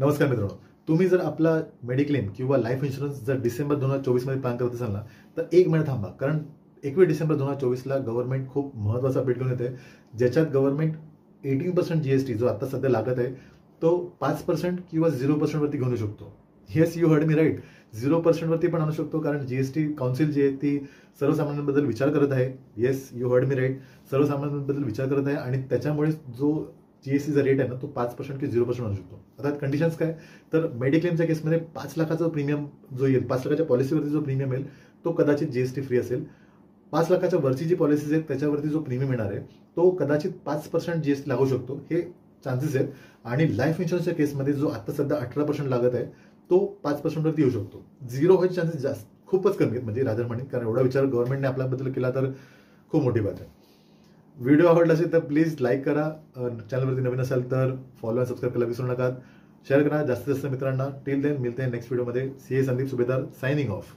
नमस्कार मित्रांनो, तुम्ही जर आपला मेडिक्लेम किंवा लाईफ इन्शुरन्स जर डिसेंबर 2024 मध्ये प्लॅन करत असाल ना, तर 1 महिना थांबा. कारण 21 डिसेंबर 2024ला गव्हर्नमेंट खूप महत्त्वाचा अपडेट घेऊन येते, ज्याच्यात गव्हर्नमेंट 18% जीएसटी जो आता सध्या लागत आहे तो 5% किंवा 0% वरती घेऊ शकतो. Yes, you heard me right. 0% वरती पण आणू शकतो, कारण जीएसटी काउन्सिल जी आहे ती सर्वसामान्यांबद्दल विचार करत आहे. Yes, you heard me right. सर्वसामान्यांबद्दल विचार करत आहे आणि त्याच्यामुळे जो जीएसटीचा रेट आहे ना तो 5% की 0% आणू शकतो. आता कंडिशन्स काय, तर मेडिक्लेमच्या केसमध्ये 5 लाखाचा प्रीमियम जो येईल, 5 लाखाच्या पॉलिसीवरती जो प्रीमियम येईल तो कदाचित जीएसटी फ्री असेल. 5 लाखाच्या वरची जी पॉलिसीज आहेत त्याच्यावरती जो प्रीमियम येणार आहे तो कदाचित 5% जीएसटी लागू शकतो, हे चान्सेस आहेत. आणि लाईफ इन्शुरन्सच्या केसमध्ये जो आता सध्या 18% लागत आहे तो 5% वरती येऊ शकतो. 0 व्हायचे चान्सेस जास्त खूपच कमी आहेत, म्हणजे रादर म्हणे, कारण एवढा विचार गव्हर्नमेंटने आपल्याबद्दल केला तर खूप मोठी बात आहे. व्हिडिओ आवडला असेल तर प्लीज लाईक करा. चॅनलवरती नवीन असाल तर फॉलो आणि सबस्क्राईब करायला विसरू नका. शेअर करा जास्तीत जास्त मित्रांना. टिल देन मिळते नेक्स्ट व्हिडिओमध्ये. सी ए संदीप सुभेदार सायनिंग ऑफ.